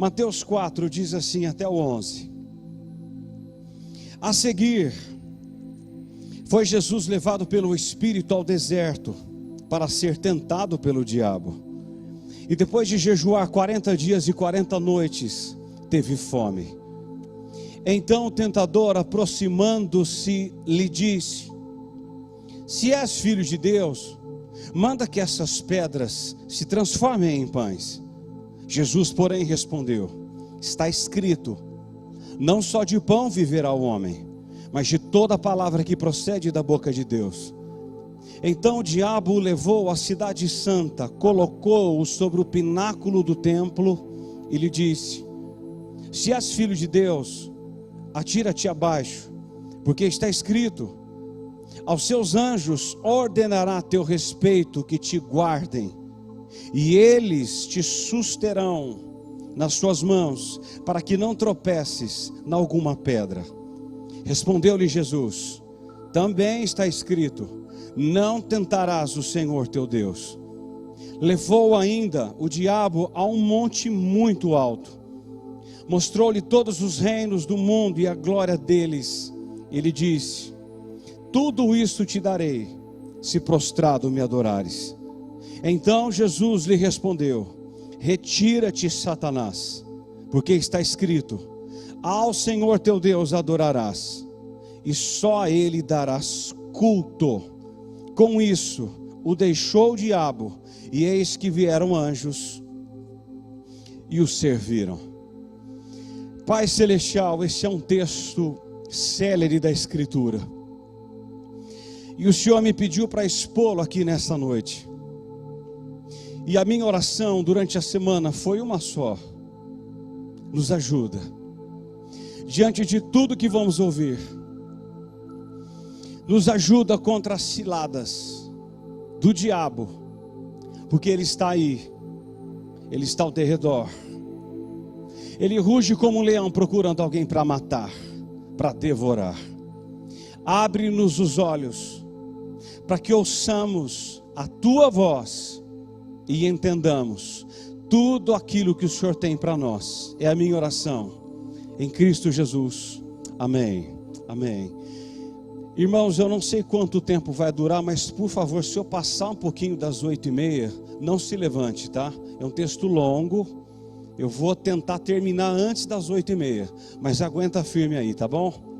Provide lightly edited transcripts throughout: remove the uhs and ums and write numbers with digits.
Mateus 4 diz assim até o 11. A seguir, foi Jesus levado pelo Espírito ao deserto para ser tentado pelo diabo. E depois de jejuar 40 dias e 40 noites, teve fome. Então o tentador, aproximando-se, lhe disse: se és filho de Deus, manda que essas pedras se transformem em pães. Jesus, porém, respondeu: está escrito, não só de pão viverá o homem, mas de toda palavra que procede da boca de Deus. Então o diabo o levou à cidade santa, colocou-o sobre o pináculo do templo e lhe disse: se és filho de Deus, atira-te abaixo, porque está escrito, aos seus anjos ordenará a teu respeito que te guardem, e eles te susterão nas suas mãos, para que não tropeces em alguma pedra. Respondeu-lhe Jesus: também está escrito, não tentarás o Senhor teu Deus. Levou ainda o diabo a um monte muito alto, mostrou-lhe todos os reinos do mundo e a glória deles, e lhe disse: tudo isso te darei, se prostrado me adorares. Então Jesus lhe respondeu: retira-te, Satanás, porque está escrito, ao Senhor teu Deus adorarás, e só a Ele darás culto. Com isso o deixou o diabo, e eis que vieram anjos e o serviram. Pai Celestial, esse é um texto célere da Escritura, e o Senhor me pediu para expô-lo aqui nessa noite. E a minha oração durante a semana foi uma só: nos ajuda, diante de tudo que vamos ouvir, nos ajuda contra as ciladas do diabo, porque ele está aí, ele está ao derredor, ele ruge como um leão procurando alguém para matar, para devorar. Abre-nos os olhos, para que ouçamos a tua voz e entendamos tudo aquilo que o Senhor tem para nós. É a minha oração, em Cristo Jesus, amém, amém. Irmãos, eu não sei quanto tempo vai durar, mas por favor, se eu passar um pouquinho das 8h30, não se levante, tá? É um texto longo, eu vou tentar terminar antes das 8h30, mas aguenta firme aí, tá bom?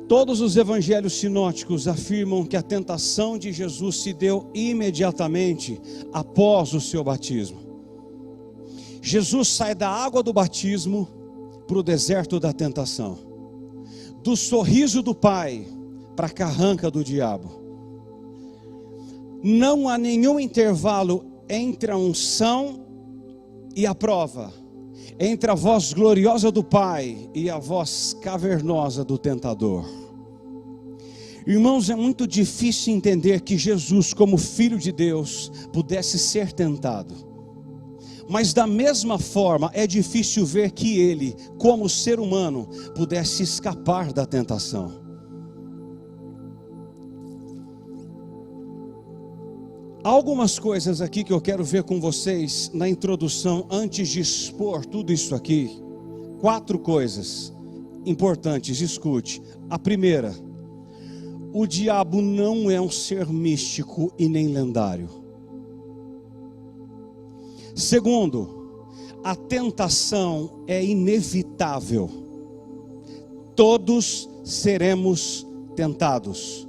Todos os evangelhos sinóticos afirmam que a tentação de Jesus se deu imediatamente após o seu batismo. Jesus sai da água do batismo para o deserto da tentação, do sorriso do Pai para a carranca do diabo. Não há nenhum intervalo entre a unção e a prova, entre a voz gloriosa do Pai e a voz cavernosa do tentador. Irmãos, é muito difícil entender que Jesus, como Filho de Deus, pudesse ser tentado. Mas da mesma forma, é difícil ver que Ele, como ser humano, pudesse escapar da tentação. Há algumas coisas aqui que eu quero ver com vocês na introdução, antes de expor tudo isso aqui. 4 coisas importantes, escute. A primeira: o diabo não é um ser místico e nem lendário. Segundo, a tentação é inevitável. Todos seremos tentados.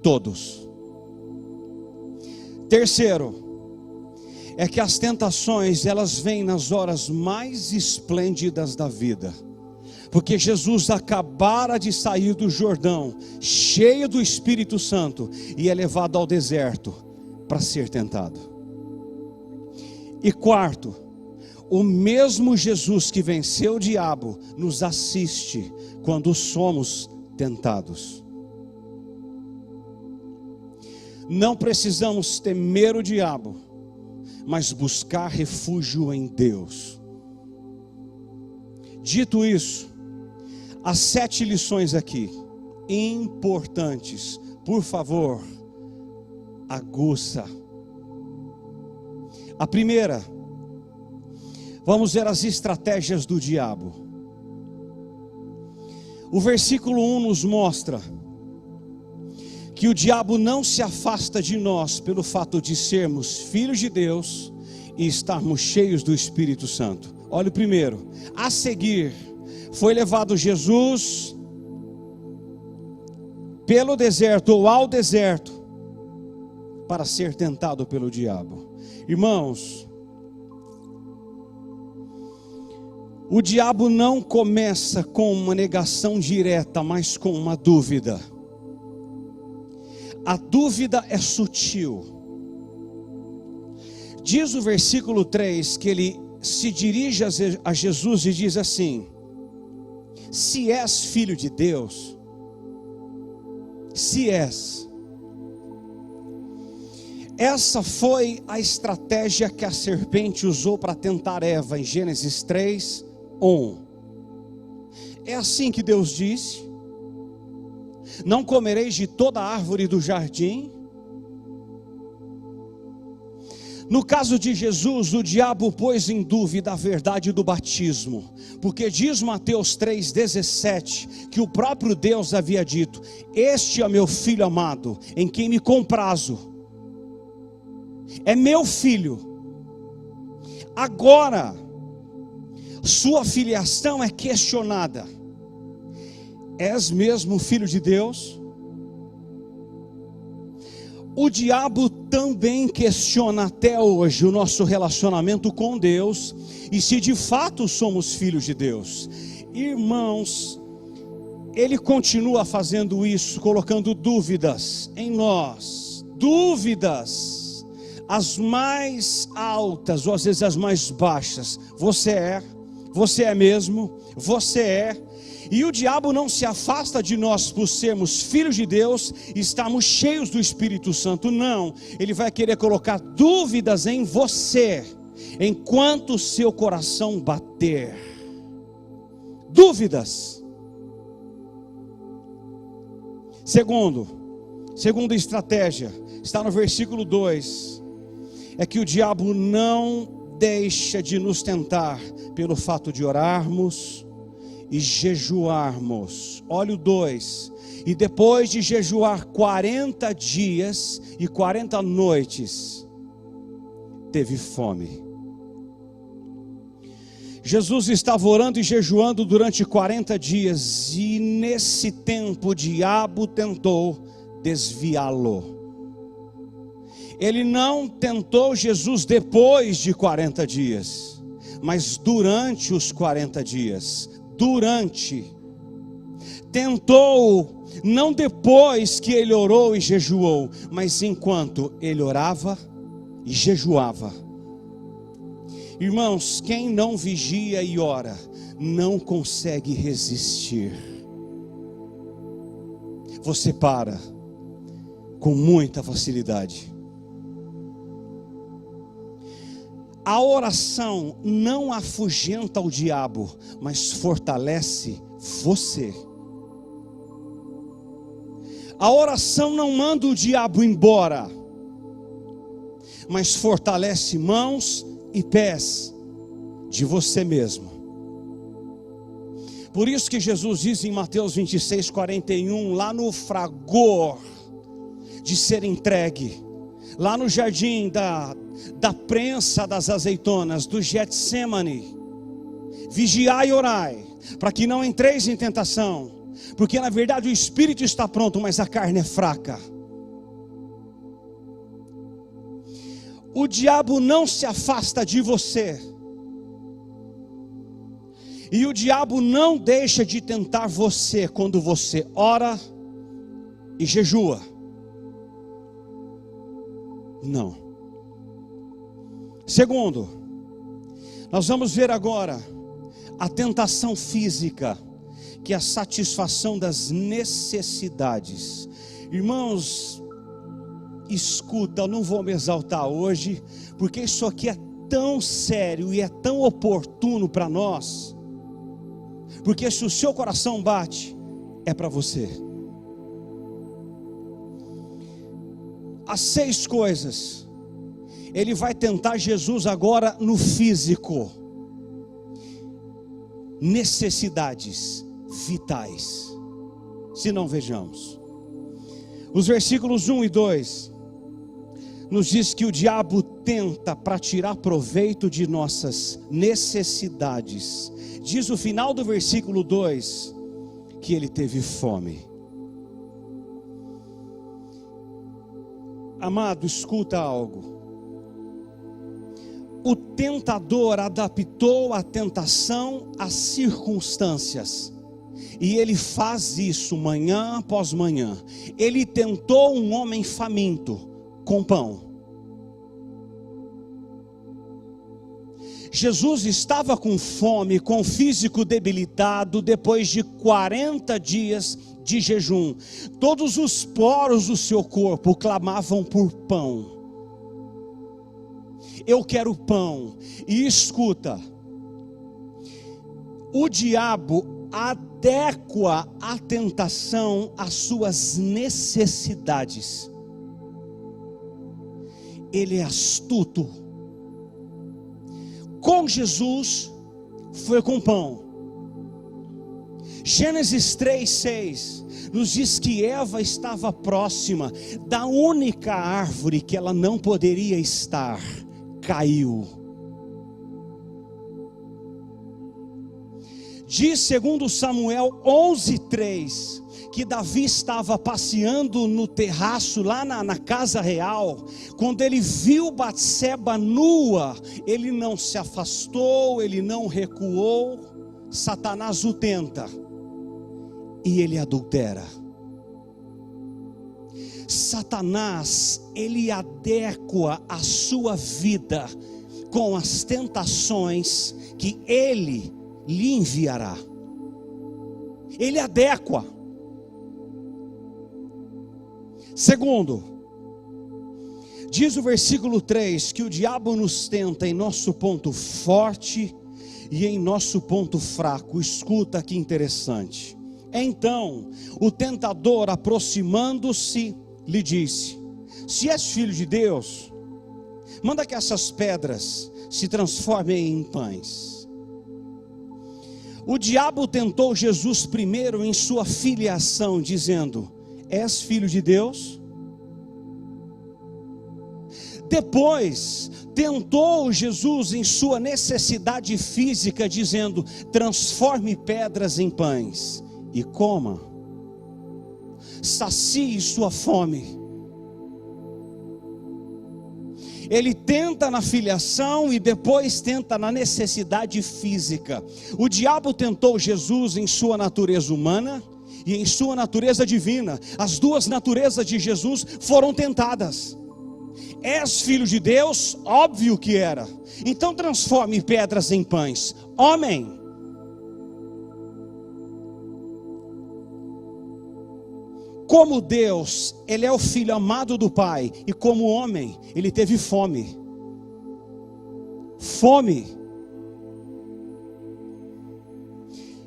Todos. Terceiro, é que as tentações, elas vêm nas horas mais esplêndidas da vida. Porque Jesus acabara de sair do Jordão, cheio do Espírito Santo, e é levado ao deserto para ser tentado. E quarto, o mesmo Jesus que venceu o diabo nos assiste quando somos tentados. Não precisamos temer o diabo, mas buscar refúgio em Deus. Dito isso, as 7 lições aqui, importantes, por favor, aguça. A primeira: Vamos ver as estratégias do diabo. O versículo 1 nos mostra que o diabo não se afasta de nós pelo fato de sermos filhos de Deus e estarmos cheios do Espírito Santo. Olha o primeiro. A seguir, foi levado Jesus pelo deserto ou ao deserto para ser tentado pelo diabo. Irmãos, o diabo não começa com uma negação direta, mas com uma dúvida. A dúvida é sutil. Diz o versículo 3 que ele se dirige a Jesus e diz assim: se és filho de Deus, se és. Essa foi a estratégia que a serpente usou para tentar Eva em Gênesis 3:1. É assim que Deus disse: não comereis de toda árvore do jardim. No caso de Jesus, o diabo pôs em dúvida a verdade do batismo, porque diz Mateus 3,17 que o próprio Deus havia dito: este é meu filho amado, em quem me comprazo, é meu filho. Agora, sua filiação é questionada. És mesmo filho de Deus? O diabo também questiona até hoje o nosso relacionamento com Deus e se de fato somos filhos de Deus. Irmãos, ele continua fazendo isso, colocando dúvidas em nós, dúvidas, as mais altas ou às vezes as mais baixas. Você é mesmo, você é. E o diabo não se afasta de nós por sermos filhos de Deus e estarmos cheios do Espírito Santo, não. Ele vai querer colocar dúvidas em você, enquanto o seu coração bater. Dúvidas. Segunda estratégia, está no versículo 2, é que o diabo não deixa de nos tentar pelo fato de orarmos e jejuarmos. Olha o 2. E depois de jejuar 40 dias e 40 noites, teve fome. Jesus estava orando e jejuando durante 40 dias, e nesse tempo o diabo tentou desviá-lo. Ele não tentou Jesus depois de 40 dias, mas durante os 40 dias. Tentou, não depois que ele orou e jejuou, mas enquanto ele orava e jejuava. Irmãos, quem não vigia e ora, não consegue resistir. Você para com muita facilidade. A oração não afugenta o diabo, mas fortalece você. A oração não manda o diabo embora, mas fortalece mãos e pés de você mesmo. Por isso que Jesus diz em Mateus 26:41, lá no fragor de ser entregue, lá no jardim da prensa das azeitonas, do Getsêmani: vigiai e orai, para que não entreis em tentação, porque na verdade o espírito está pronto, mas a carne é fraca. O diabo não se afasta de você, e o diabo não deixa de tentar você quando você ora e jejua. Não. Segundo, nós vamos ver agora a tentação física, que é a satisfação das necessidades. Irmãos, escuta, eu não vou me exaltar hoje, porque isso aqui é tão sério e é tão oportuno para nós, porque se o seu coração bate, é para você. As 6 coisas, ele vai tentar Jesus agora no físico. necessidades vitais. Se não, vejamos. Os versículos 1 e 2 nos diz que o diabo tenta para tirar proveito de nossas necessidades. Diz o final do versículo 2 que ele teve fome. Amado, escuta algo. O tentador adaptou a tentação às circunstâncias. E ele faz isso manhã após manhã. Ele tentou um homem faminto com pão. Jesus estava com fome, com o físico debilitado, depois de 40 dias de jejum. Todos os poros do seu corpo clamavam por pão. Eu quero pão. E escuta, o diabo adequa a tentação às suas necessidades. Ele é astuto. Com Jesus foi com pão. Gênesis 3:6 nos diz que Eva estava próxima da única árvore que ela não poderia estar. Caiu. Diz segundo Samuel 11:3 que Davi estava passeando no terraço lá na casa real. Quando ele viu Batseba nua, ele não se afastou, ele não recuou. Satanás o tenta e ele adultera. Satanás, ele adequa a sua vida com as tentações que ele lhe enviará. Ele adequa. Segundo, diz o versículo 3 que o diabo nos tenta em nosso ponto forte e em nosso ponto fraco. Escuta que interessante. Então o tentador, aproximando-se, lhe disse: se és filho de Deus, manda que essas pedras se transformem em pães. O diabo tentou Jesus primeiro em sua filiação, dizendo: és filho de Deus? Depois tentou Jesus em sua necessidade física, dizendo: transforme pedras em pães e coma, sacie sua fome. Ele tenta na filiação e depois tenta na necessidade física. O diabo tentou Jesus em sua natureza humana e em sua natureza divina. As duas naturezas de Jesus foram tentadas. És filho de Deus? Óbvio que era. Então transforme pedras em pães. Homem. Como Deus, ele é o filho amado do Pai, e como homem, ele teve fome. Fome.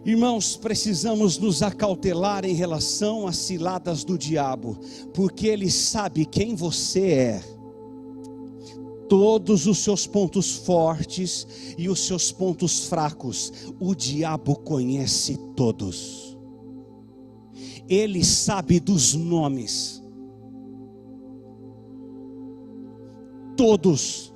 Irmãos, precisamos nos acautelar em relação às ciladas do diabo, porque ele sabe quem você é. Todos os seus pontos fortes e os seus pontos fracos, o diabo conhece todos. Ele sabe dos nomes. Todos.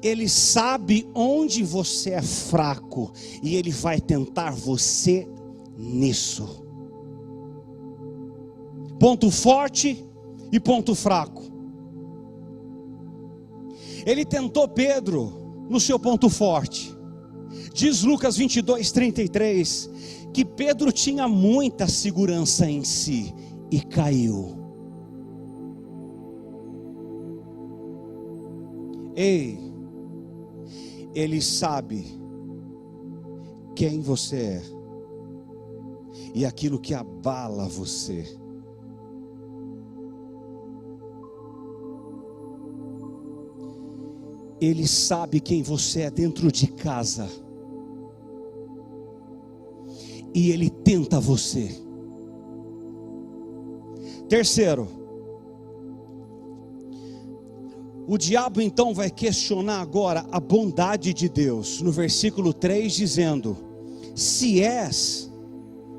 Ele sabe onde você é fraco e ele vai tentar você nisso. Ponto forte e ponto fraco. Ele tentou Pedro no seu ponto forte. Diz Lucas 22:33 que Pedro tinha muita segurança em si e caiu. Ei, ele sabe quem você é e aquilo que abala você. Ele sabe quem você é dentro de casa. E ele tenta você. Terceiro, o diabo então vai questionar agora a bondade de Deus. No versículo 3 dizendo: Se és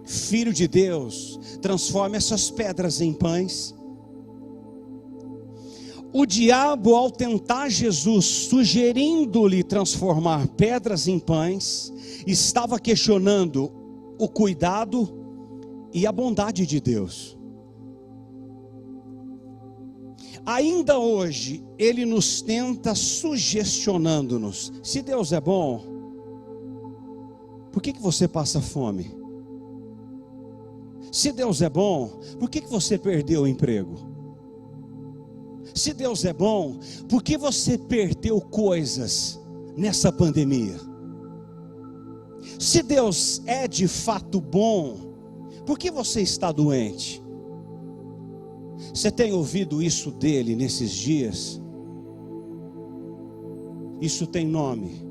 filho de Deus, transforma essas pedras em pães. O diabo, ao tentar Jesus, sugerindo-lhe transformar pedras em pães, estava questionando o cuidado e a bondade de Deus. Ainda hoje, ele nos tenta sugestionando-nos: se Deus é bom, por que você passa fome? Se Deus é bom, por que você perdeu o emprego? Se Deus é bom, por que você perdeu coisas nessa pandemia? Se Deus é de fato bom, por que você está doente? Você tem ouvido isso dele nesses dias? Isso tem nome: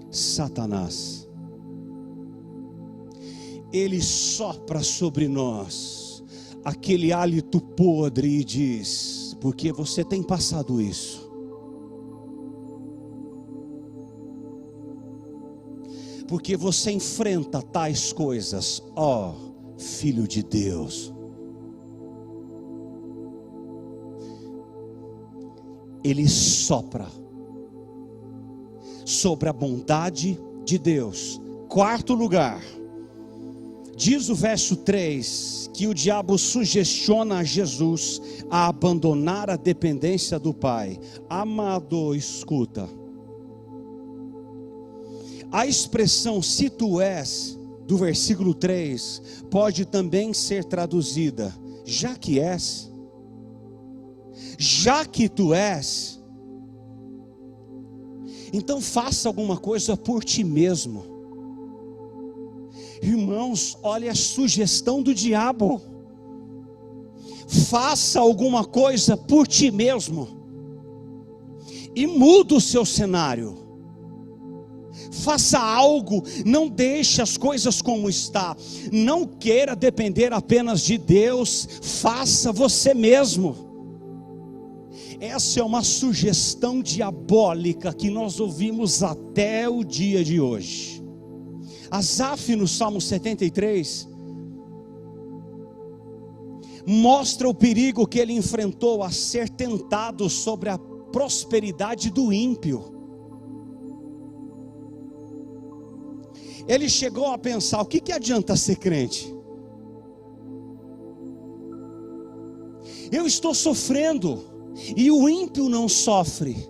Satanás. Ele sopra sobre nós aquele hálito podre e diz: porque você tem passado isso? Porque você enfrenta tais coisas, ó filho de Deus? Ele sopra sobre a bondade de Deus. Quarto lugar, diz o verso 3, que o diabo sugestiona a Jesus a abandonar a dependência do Pai. Amado, escuta. A expressão "se tu és", do versículo 3, pode também ser traduzida: já que és. Já que tu és, então faça alguma coisa por ti mesmo. Irmãos, olha a sugestão do diabo: faça alguma coisa por ti mesmo e muda o seu cenário. Faça algo, não deixe as coisas como está. Não queira depender apenas de Deus, faça você mesmo. Essa é uma sugestão diabólica que nós ouvimos até o dia de hoje. Asaf, no Salmo 73, mostra o perigo que ele enfrentou a ser tentado sobre a prosperidade do ímpio. Ele chegou a pensar: o que adianta ser crente? Eu estou sofrendo e o ímpio não sofre.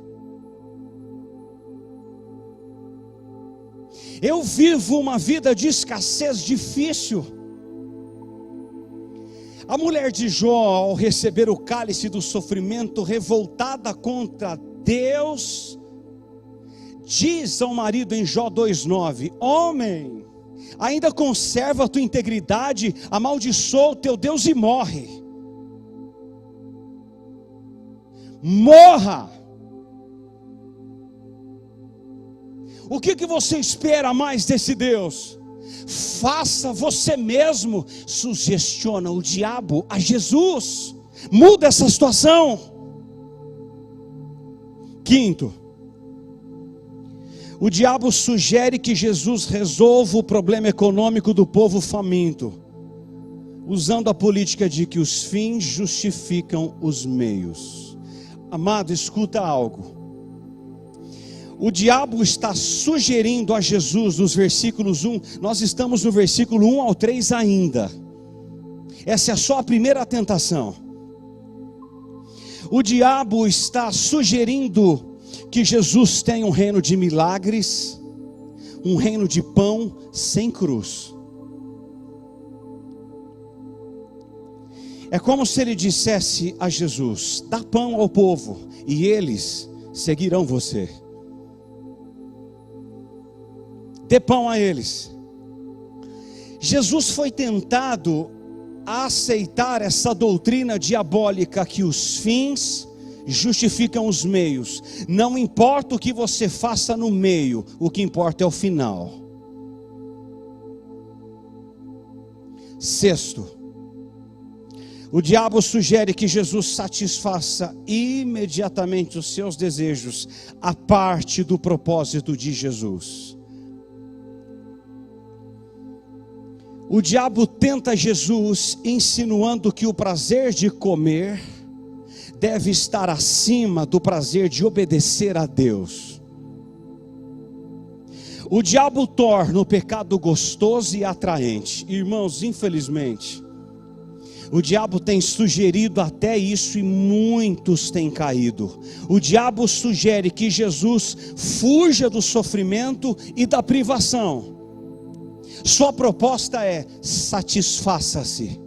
Eu vivo uma vida de escassez difícil. A mulher de Jó, ao receber o cálice do sofrimento, revoltada contra Deus, diz ao marido em Jó 2:9: homem, ainda conserva a tua integridade, amaldiçoa o teu Deus e morre. Morra. O que você espera mais desse Deus? Faça você mesmo. Sugestiona o diabo a Jesus. Muda essa situação. Quinto, o diabo sugere que Jesus resolva o problema econômico do povo faminto, usando a política de que os fins justificam os meios. Amado, escuta algo. O diabo está sugerindo a Jesus nos versículos 1, nós estamos no versículo 1 ao 3 ainda. Essa é só a primeira tentação. O diabo está sugerindo que Jesus tem um reino de milagres, um reino de pão sem cruz. É como se ele dissesse a Jesus: dá pão ao povo e eles seguirão você. Dê pão a eles. Jesus foi tentado a aceitar essa doutrina diabólica que os fins justificam os meios. Não importa o que você faça no meio, o que importa é o final. Sexto, o diabo sugere que Jesus satisfaça imediatamente os seus desejos, a parte do propósito de Jesus. O diabo tenta Jesus, insinuando que o prazer de comer deve estar acima do prazer de obedecer a Deus. O diabo torna o pecado gostoso e atraente. Irmãos, infelizmente, o diabo tem sugerido até isso e muitos têm caído. O diabo sugere que Jesus fuja do sofrimento e da privação. Sua proposta é: satisfaça-se,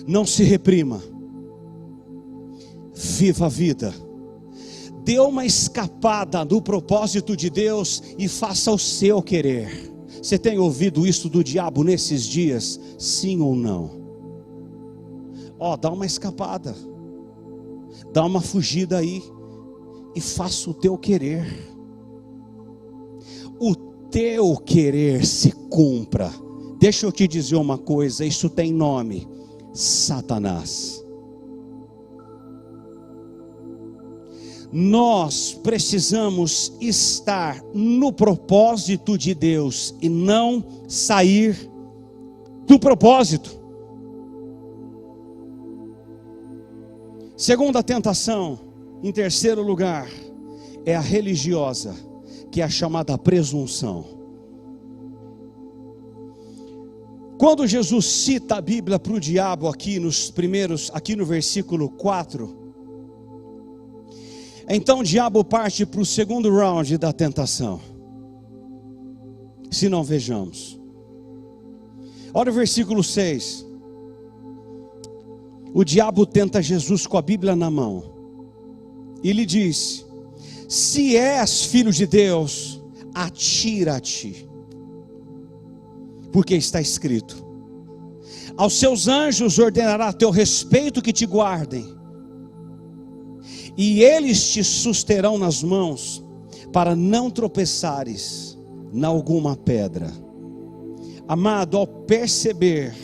não se reprima, viva a vida, dê uma escapada do propósito de Deus e faça o seu querer. Você tem ouvido isso do diabo nesses dias? Sim ou não? Dá uma escapada, dá uma fugida aí e faça o teu querer. O teu querer se cumpra. Deixa eu te dizer uma coisa, isso tem nome: Satanás. Nós precisamos estar no propósito de Deus e não sair do propósito. Segunda tentação, em terceiro lugar, é a religiosa, que é a chamada presunção. Quando Jesus cita a Bíblia para o diabo aqui no versículo 4, então o diabo parte para o segundo round da tentação. Se não, vejamos. Olha o versículo 6. O diabo tenta Jesus com a Bíblia na mão e lhe diz: se és filho de Deus, atira-te, porque está escrito: aos seus anjos ordenará a teu respeito que te guardem, e eles te susterão nas mãos, para não tropeçares em alguma pedra. Amado, ao perceber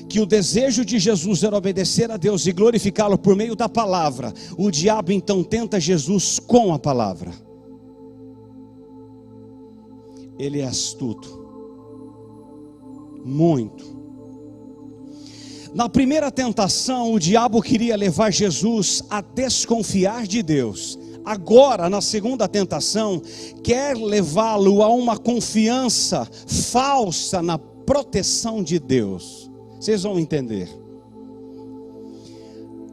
que o desejo de Jesus era obedecer a Deus e glorificá-lo por meio da palavra, o diabo então tenta Jesus com a palavra. Ele é astuto, muito. Na primeira tentação, o diabo queria levar Jesus a desconfiar de Deus. Agora, na segunda tentação, quer levá-lo a uma confiança falsa na proteção de Deus. Vocês vão entender.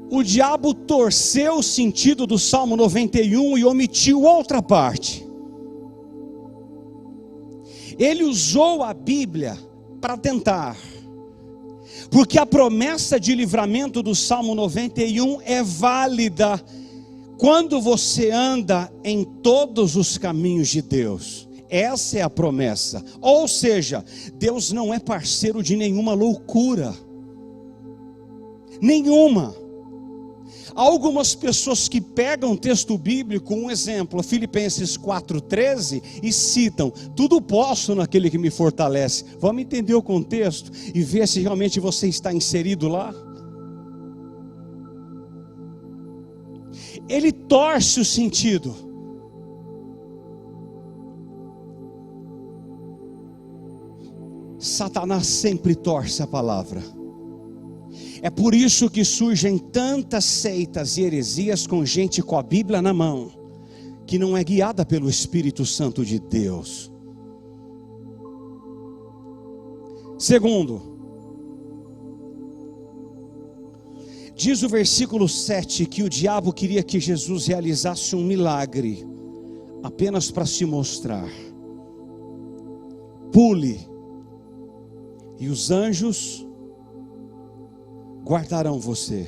O diabo torceu o sentido do Salmo 91 e omitiu outra parte. Ele usou a Bíblia para tentar, porque a promessa de livramento do Salmo 91 é válida quando você anda em todos os caminhos de Deus. Essa é a promessa. Ou seja, Deus não é parceiro de nenhuma loucura. Nenhuma. Há algumas pessoas que pegam o texto bíblico, um exemplo, Filipenses 4,13, e citam: tudo posso naquele que me fortalece. Vamos entender o contexto e ver se realmente você está inserido lá. Ele torce o sentido. Satanás sempre torce a palavra. É por isso que surgem tantas seitas e heresias com gente com a Bíblia na mão, que não é guiada pelo Espírito Santo de Deus. Segundo, diz o versículo 7 que o diabo queria que Jesus realizasse um milagre, apenas para se mostrar. Pule, e os anjos guardarão você.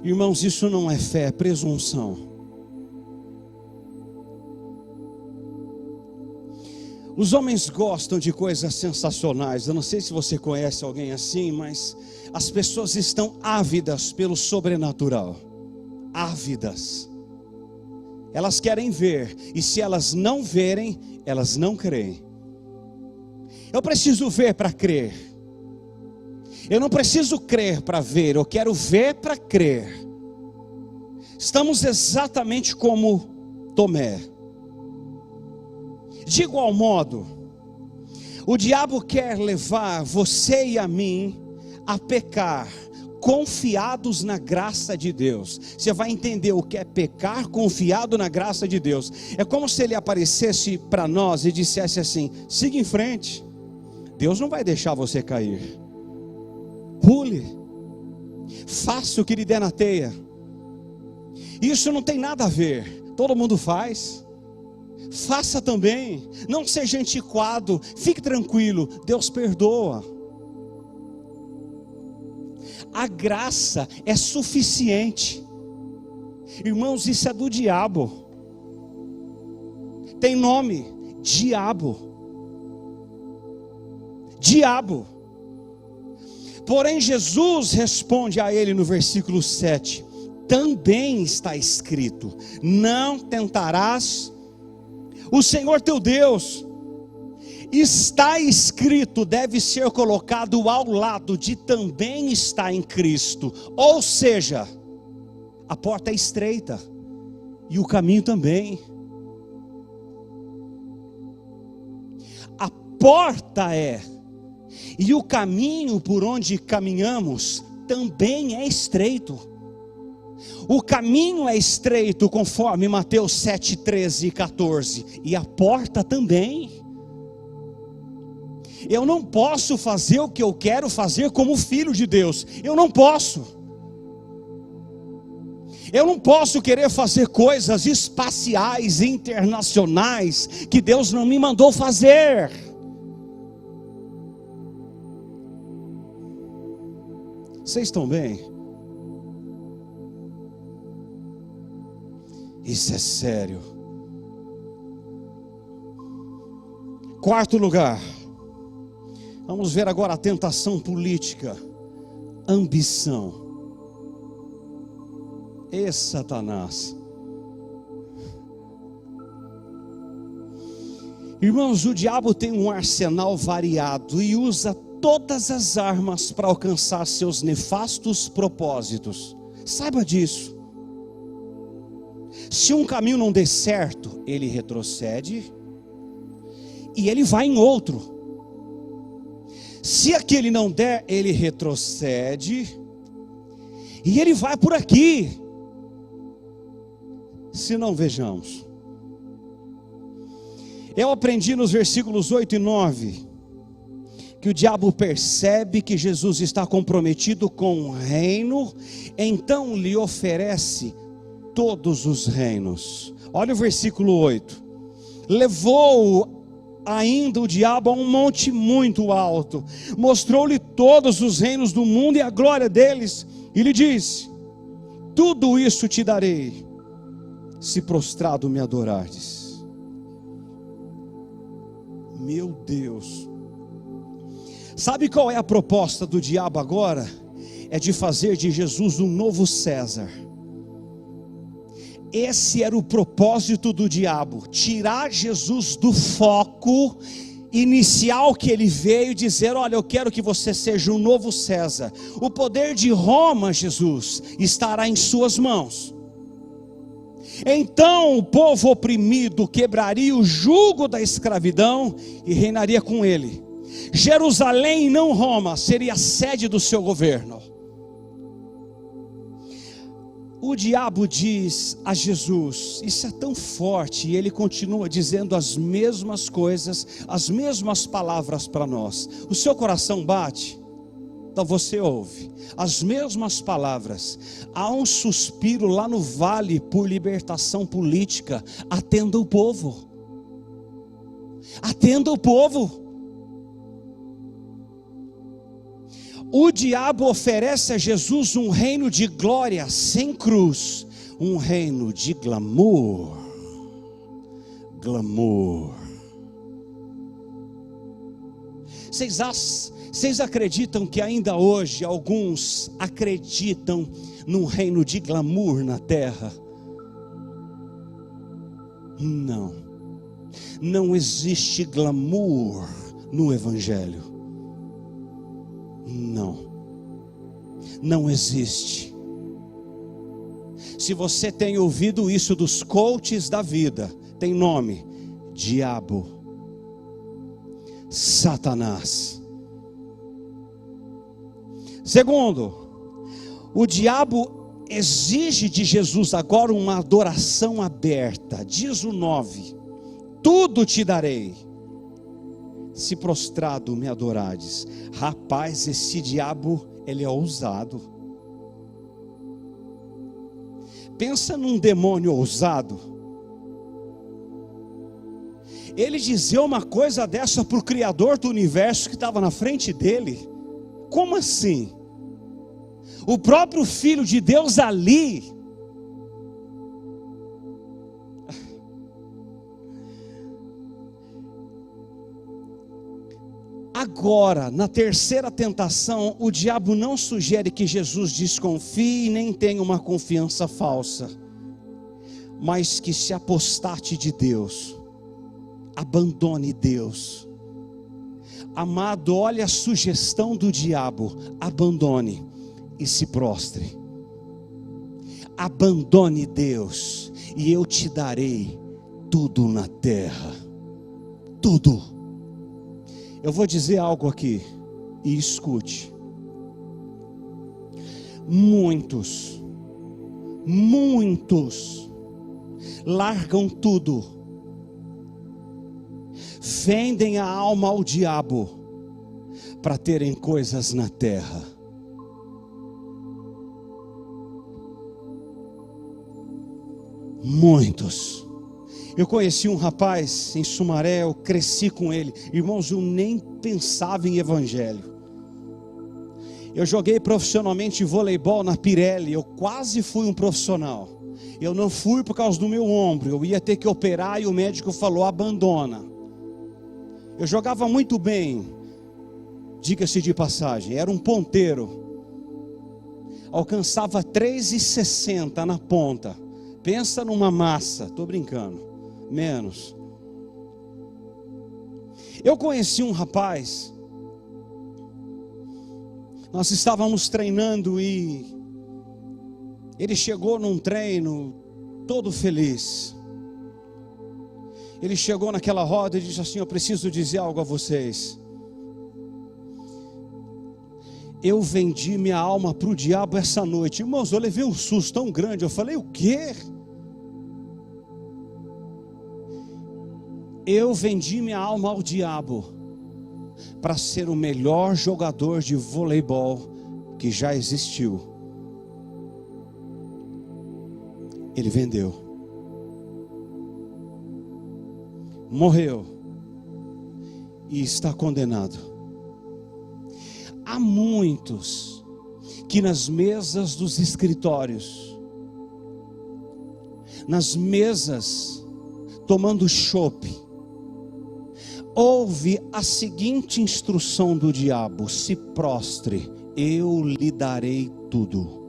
Irmãos, isso não é fé, é presunção. Os homens gostam de coisas sensacionais. Eu não sei se você conhece alguém assim, mas as pessoas estão ávidas pelo sobrenatural. Ávidas. Elas querem ver, e se elas não verem, elas não creem. Eu preciso ver para crer. Eu não preciso crer para ver, eu quero ver para crer. Estamos exatamente como Tomé. De igual modo, O diabo quer levar você e a mim a pecar, confiados na graça de Deus. Você vai entender o que é pecar confiado na graça de Deus. É como se ele aparecesse para nós e dissesse assim: siga em frente, Deus não vai deixar você cair. Pule, faça o que lhe der na teia. Isso não tem nada a ver, todo mundo faz. Faça também, não seja antiquado, fique tranquilo, Deus perdoa. A graça é suficiente. Irmãos, isso é do diabo. Tem nome: diabo. Diabo. Porém Jesus responde a ele no versículo 7: também está escrito: não tentarás o Senhor teu Deus. Está escrito deve ser colocado ao lado de também está em Cristo. Ou seja, a porta é estreita e o caminho também. A porta é, e o caminho por onde caminhamos também é estreito. O caminho é estreito, conforme Mateus 7, 13 e 14, e a porta também. Eu não posso fazer o que eu quero fazer como filho de Deus. Eu não posso. Eu não posso querer fazer coisas espaciais, internacionais, que Deus não me mandou fazer. Vocês estão bem? Isso é sério. Quarto lugar, vamos ver agora a tentação política. Ambição. E Satanás. Irmãos, o diabo tem um arsenal variado e usa todas as armas para alcançar seus nefastos propósitos. Saiba disso. Se um caminho não der certo, ele retrocede e ele vai em outro. Se aquele não der, ele retrocede e ele vai por aqui. Se não, vejamos. Eu aprendi nos versículos 8 e 9 que o diabo percebe que Jesus está comprometido com o reino, então lhe oferece todos os reinos. Olha o versículo 8. Levou ainda o diabo a um monte muito alto, mostrou-lhe todos os reinos do mundo e a glória deles, e lhe disse: tudo isso te darei, se prostrado me adorares. Meu Deus. Sabe qual é a proposta do diabo agora? É de fazer de Jesus um novo César. Esse era o propósito do diabo, tirar Jesus do foco inicial que ele veio, e dizer: olha, eu quero que você seja um novo César. O poder de Roma, Jesus, estará em suas mãos. Então o povo oprimido quebraria o jugo da escravidão e reinaria com ele. Jerusalém, não Roma, seria a sede do seu governo. O diabo diz a Jesus, isso é tão forte, e ele continua dizendo as mesmas coisas, as mesmas palavras para nós. O seu coração bate? Então você ouve as mesmas palavras. Há um suspiro lá no vale por libertação política. Atenda o povo. Atenda o povo. O diabo oferece a Jesus um reino de glória sem cruz, um reino de glamour. Glamour. Vocês acreditam que ainda hoje alguns acreditam num reino de glamour na terra? Não. Não existe glamour no Evangelho. Não existe. Se você tem ouvido isso dos coaches da vida, tem nome: diabo. Satanás. Segundo, o diabo exige de Jesus agora uma adoração aberta. Diz o 9: tudo te darei, se prostrado me adorares. Rapaz, esse diabo, ele é ousado. Pensa num demônio ousado. Ele dizer uma coisa dessa para o Criador do universo que estava na frente dele. Como assim? O próprio Filho de Deus ali. Agora, na terceira tentação, o diabo não sugere que Jesus desconfie nem tenha uma confiança falsa, mas que se apostate de Deus, abandone Deus. Amado, olha a sugestão do diabo: abandone e se prostre. Abandone Deus e eu te darei tudo na terra. Tudo. Eu vou dizer algo aqui e escute. Muitos largam tudo, vendem a alma ao diabo para terem coisas na terra. Muitos. Eu conheci um rapaz em Sumaré, eu cresci com ele. Irmãos, eu nem pensava em evangelho. Eu joguei profissionalmente voleibol na Pirelli, eu quase fui um profissional. Eu não fui por causa do meu ombro, eu ia ter que operar e o médico falou: abandona. Eu jogava muito bem, diga-se de passagem, era um ponteiro. Alcançava 3,60 na ponta. Pensa numa massa, estou brincando, menos. Eu conheci um rapaz, nós estávamos treinando e ele chegou num treino todo feliz. Ele chegou naquela roda e disse assim: eu preciso dizer algo a vocês. Eu vendi minha alma para o diabo essa noite. Irmãos, eu levei um susto tão grande, eu falei: o quê? Eu vendi minha alma ao diabo para ser o melhor jogador de voleibol que já existiu. Ele vendeu, morreu e está condenado. Há muitos que nas mesas dos escritórios, nas mesas tomando chope, ouve a seguinte instrução do diabo: se prostre, eu lhe darei tudo.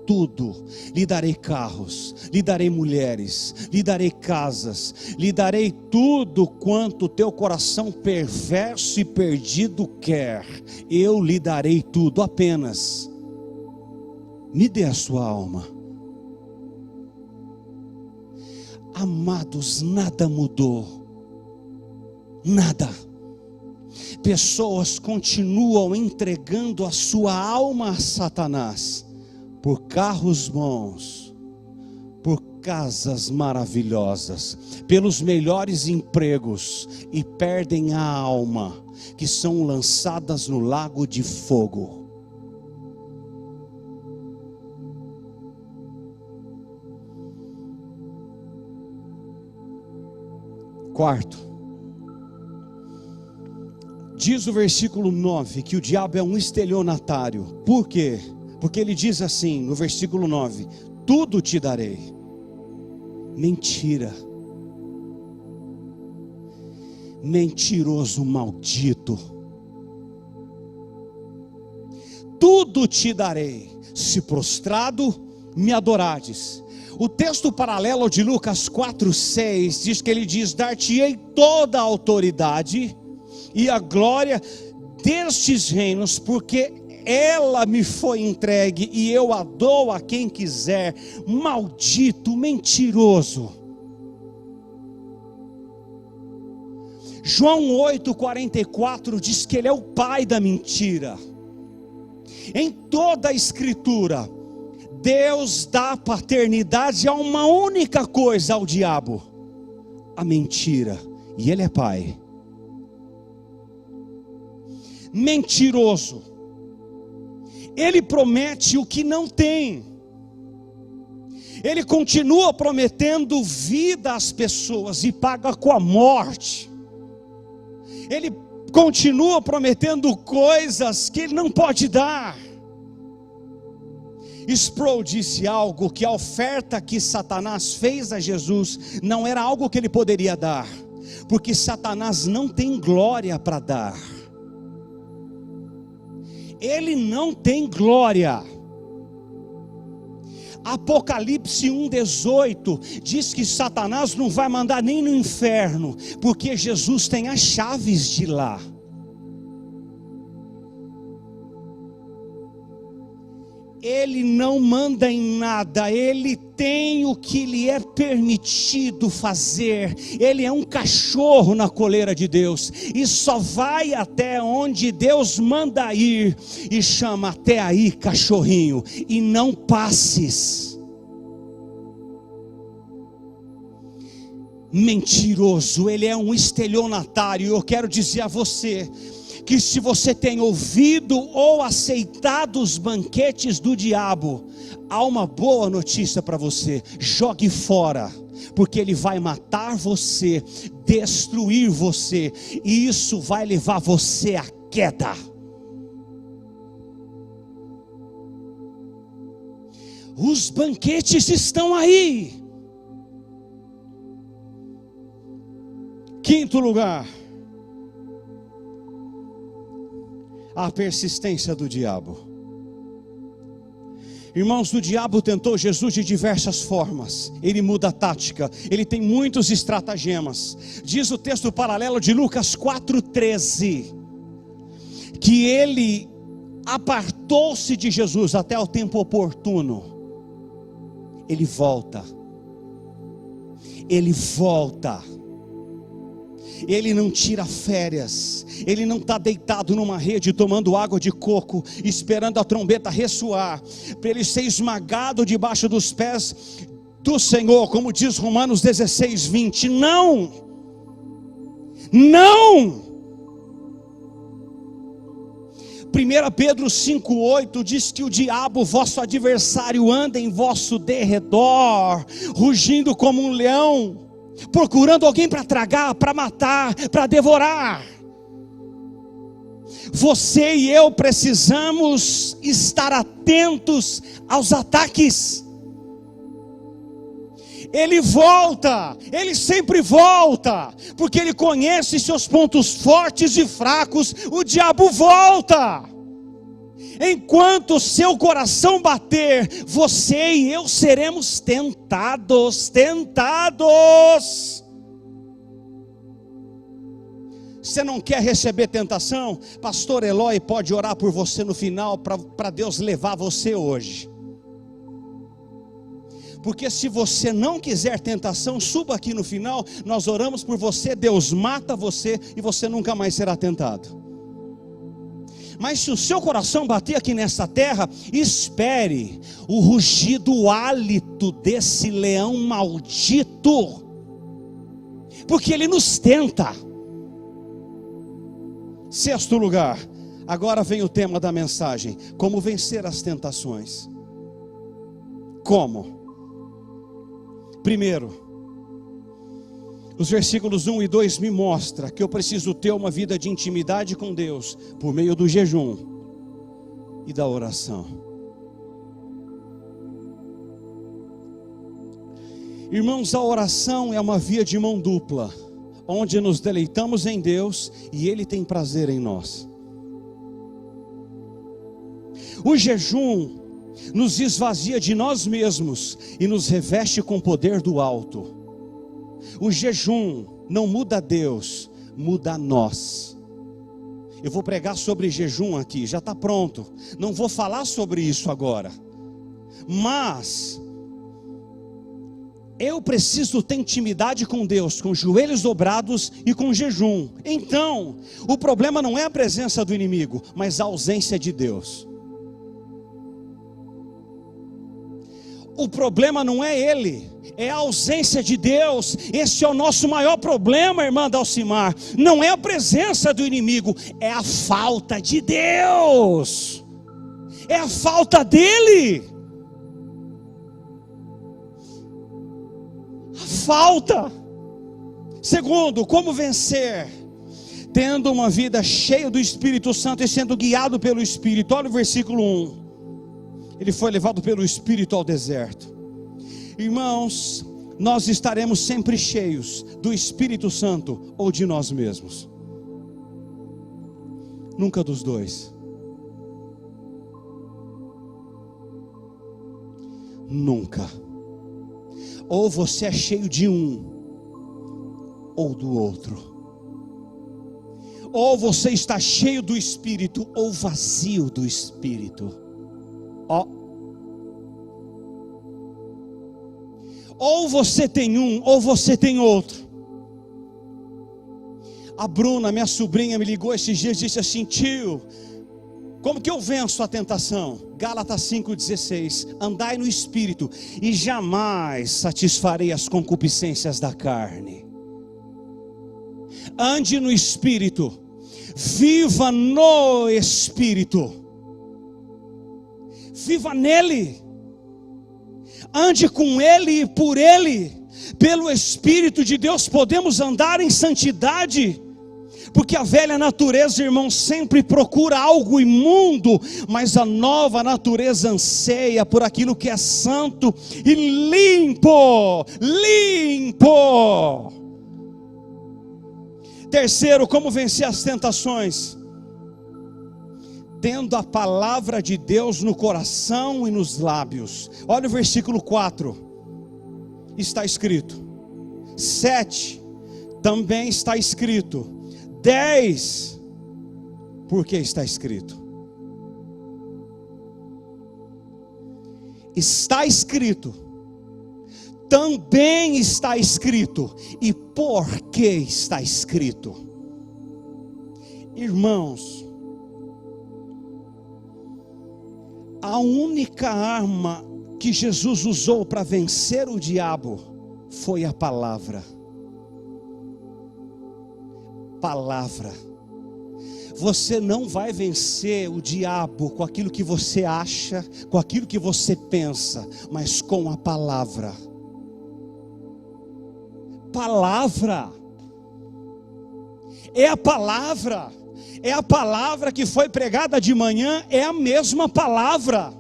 Tudo, lhe darei carros, lhe darei mulheres, lhe darei casas, lhe darei tudo quanto teu coração perverso e perdido quer. Eu lhe darei tudo, apenas me dê a sua alma. Amados, nada mudou, nada. Pessoas continuam entregando a sua alma a Satanás, por carros bons, por casas maravilhosas, pelos melhores empregos, e perdem a alma, que são lançadas no lago de fogo. Quarto, diz o versículo 9 que o diabo é um estelionatário. Por quê? Porque ele diz assim no versículo 9: tudo te darei. Mentira. Mentiroso maldito. Tudo te darei, se prostrado me adorares. O texto paralelo de Lucas 4:6 diz que ele diz: dar-te-ei toda a autoridade e a glória destes reinos, porque ela me foi entregue e eu a dou a quem quiser. Maldito, mentiroso. João 8,44 diz que ele é o pai da mentira. Em toda a escritura, Deus dá paternidade a uma única coisa ao diabo: a mentira. E ele é pai. Mentiroso. Ele promete o que não tem. Ele continua prometendo vida às pessoas e paga com a morte. Ele continua prometendo coisas que ele não pode dar. Sproul disse algo, que a oferta que Satanás fez a Jesus não era algo que ele poderia dar, porque Satanás não tem glória para dar. Ele não tem glória. Apocalipse 1,18 diz que Satanás não vai mandar nem no inferno, porque Jesus tem as chaves de lá. Ele não manda em nada, ele tem o que lhe é permitido fazer. Ele é um cachorro na coleira de Deus, e só vai até onde Deus manda ir, e chama: até aí, cachorrinho, e não passes. Mentiroso, ele é um estelionatário. Eu quero dizer a você que se você tem ouvido ou aceitado os banquetes do diabo, há uma boa notícia para você: jogue fora, porque ele vai matar você, destruir você, e isso vai levar você à queda. Os banquetes estão aí. Quinto lugar, a persistência do diabo. Irmãos, o diabo tentou Jesus de diversas formas. Ele muda a tática, ele tem muitos estratagemas. Diz o texto paralelo de Lucas 4,13 que ele apartou-se de Jesus até o tempo oportuno. Ele volta. Ele volta. Ele não tira férias. Ele não está deitado numa rede tomando água de coco, esperando a trombeta ressoar, para ele ser esmagado debaixo dos pés do Senhor, como diz Romanos 16:20. Não, não. 1 Pedro 5,8 diz que o diabo, vosso adversário, anda em vosso derredor, rugindo como um leão, procurando alguém para tragar, para matar, para devorar. Você e eu precisamos estar atentos aos ataques. Ele volta, ele sempre volta, porque ele conhece seus pontos fortes e fracos. O diabo volta. Enquanto seu coração bater, você e eu seremos tentados. Você não quer receber tentação? Pastor Eloy pode orar por você no final, para Deus levar você hoje. Porque se você não quiser tentação, suba aqui no final, nós oramos por você, Deus mata você e você nunca mais será tentado. Mas se o seu coração bater aqui nessa terra, espere o rugido, o hálito desse leão maldito, porque ele nos tenta. Sexto lugar, agora vem o tema da mensagem: como vencer as tentações. Como? Primeiro, os versículos 1 e 2 me mostram que eu preciso ter uma vida de intimidade com Deus por meio do jejum e da oração. Irmãos, a oração é uma via de mão dupla, onde nos deleitamos em Deus e Ele tem prazer em nós. O jejum nos esvazia de nós mesmos e nos reveste com o poder do alto. O jejum não muda Deus, muda nós. Eu vou pregar sobre jejum aqui, já está pronto. Não vou falar sobre isso agora. Mas Eu preciso ter intimidade com Deus, com joelhos dobrados e com jejum. Então, o problema não é a presença do inimigo, mas a ausência de Deus. O problema não é ele, é a ausência de Deus. Esse é o nosso maior problema, irmã Dalcimar. Não é a presença do inimigo, é a falta de Deus. É a falta dele. A falta. Segundo, como vencer? Tendo uma vida cheia do Espírito Santo e sendo guiado pelo Espírito. Olha o versículo 1. Ele foi levado pelo Espírito ao deserto. Irmãos, nós estaremos sempre cheios do Espírito Santo ou de nós mesmos. Nunca dos dois. Nunca. Ou você é cheio de um ou do outro. Ou você está cheio do Espírito ou vazio do Espírito. Ou você tem um, ou você tem outro. A Bruna, minha sobrinha, me ligou esses dias e disse assim: tio, como que eu venço a tentação? Gálatas 5,16: andai no Espírito e jamais satisfarei as concupiscências da carne. Ande no Espírito, viva no Espírito. Viva nele, ande com ele e por ele. Pelo Espírito de Deus podemos andar em santidade, porque a velha natureza, irmão, sempre procura algo imundo, mas a nova natureza anseia por aquilo que é santo e limpo. Terceiro, como vencer as tentações? Tendo a palavra de Deus no coração e nos lábios. Olha o versículo 4. Está escrito. 7. Também está escrito. 10. Porque está escrito. Está escrito. Também está escrito. E por que está escrito? Irmãos, a única arma que Jesus usou para vencer o diabo foi a palavra. Palavra. Você não vai vencer o diabo com aquilo que você acha, com aquilo que você pensa, mas com a palavra. Palavra. É a palavra. É a palavra que foi pregada de manhã, é a mesma palavra.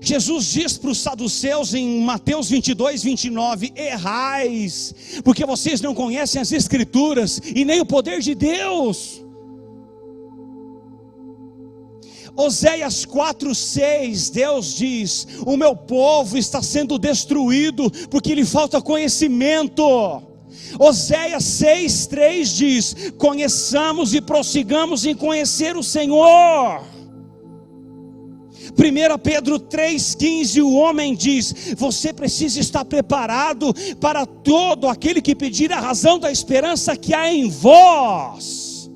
Jesus diz para os saduceus em Mateus 22:29: errais, porque vocês não conhecem as Escrituras e nem o poder de Deus. Oséias 4:6, Deus diz: o meu povo está sendo destruído porque lhe falta conhecimento. Oséias 6:3 diz: conheçamos e prossigamos em conhecer o Senhor. 1 Pedro 3,15, o homem diz: você precisa estar preparado para todo aquele que pedir a razão da esperança que há em vós.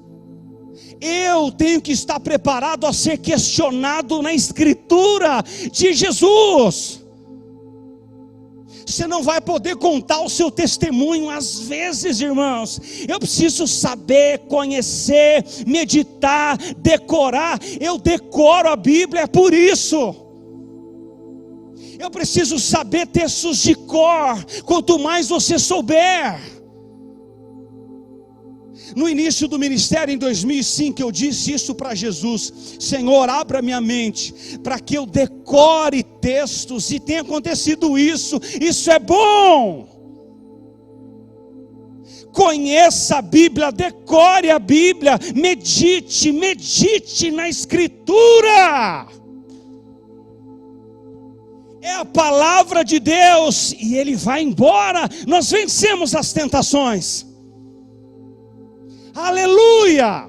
Eu tenho que estar preparado a ser questionado na Escritura de Jesus. Você não vai poder contar o seu testemunho. Às vezes, irmãos, eu preciso saber, conhecer, meditar, decorar. Eu decoro a Bíblia, é por isso. Eu preciso saber textos de cor. Quanto mais você souber. No início do ministério, em 2005, eu disse isso para Jesus: Senhor, abra minha mente, para que eu decore textos, e tem acontecido isso é bom. Conheça a Bíblia, decore a Bíblia, medite na Escritura. É a palavra de Deus, e Ele vai embora. Nós vencemos as tentações. Aleluia!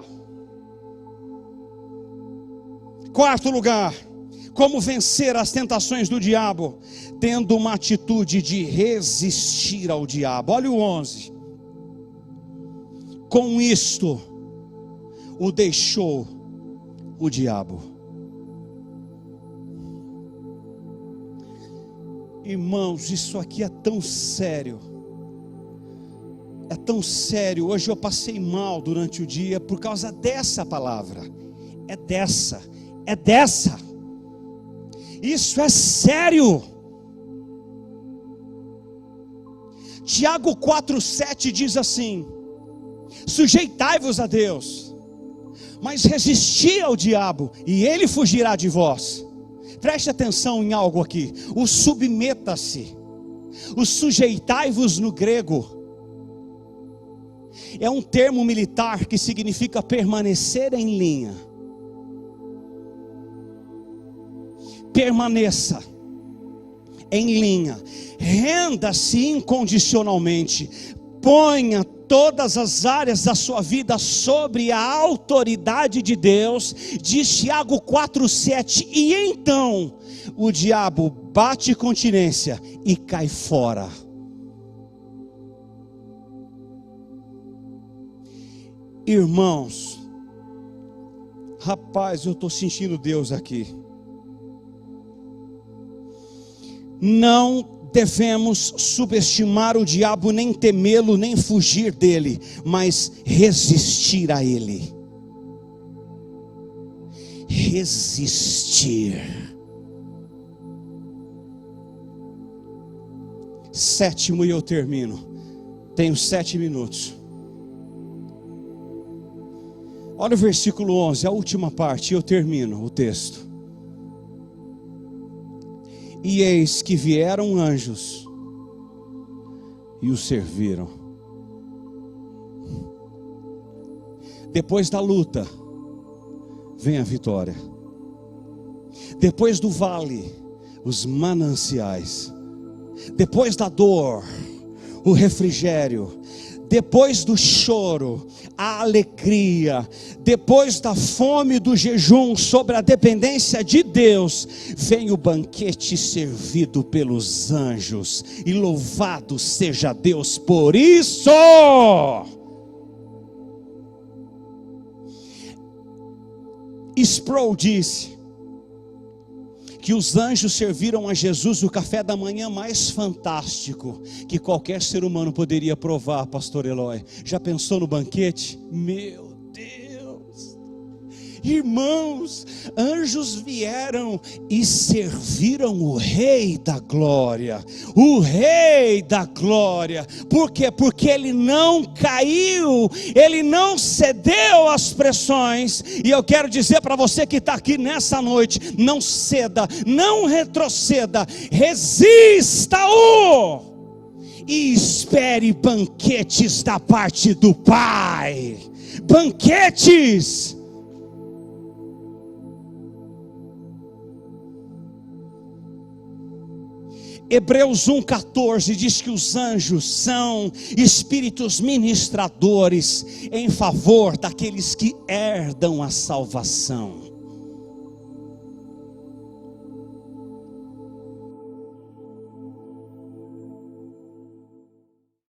Quarto lugar, Como vencer as tentações do diabo? Tendo uma atitude de resistir ao diabo. Olha o 11. Com isto o deixou o diabo. Irmãos, isso aqui é tão sério. É tão sério. Hoje eu passei mal durante o dia por causa dessa palavra. É dessa. Isso é sério. Tiago 4,7 diz assim: sujeitai-vos a Deus, mas resisti ao diabo, e ele fugirá de vós. Preste atenção em algo aqui. O submeta-se, o sujeitai-vos no grego, é um termo militar que significa permanecer em linha. Permaneça em linha, renda-se incondicionalmente, ponha todas as áreas da sua vida sobre a autoridade de Deus. Diz Tiago 4,7, e então o diabo bate continência e cai fora. Irmãos, rapaz, eu estou sentindo Deus aqui. Não devemos subestimar o diabo, nem temê-lo, nem fugir dele, mas resistir a ele. Resistir. 7º e eu termino. Tenho 7 minutos. Olha o versículo 11, a última parte, e eu termino o texto. E eis que vieram anjos e o serviram. Depois da luta vem a vitória. Depois do vale, os mananciais. Depois da dor, o refrigério. Depois do choro, a alegria. Depois da fome, do jejum, sobre a dependência de Deus, vem o banquete servido pelos anjos. E louvado seja Deus por isso. Sproul disse que os anjos serviram a Jesus o café da manhã mais fantástico que qualquer ser humano poderia provar, pastor Eloy. Já pensou no banquete? Meu Deus! Irmãos, anjos vieram e serviram o Rei da Glória. O Rei da Glória. Por quê? Porque ele não caiu, ele não cedeu às pressões. E eu quero dizer para você que está aqui nessa noite: não ceda, não retroceda, resista-o e espere banquetes da parte do Pai. Banquetes. Hebreus 1,14 diz que os anjos são espíritos ministradores em favor daqueles que herdam a salvação.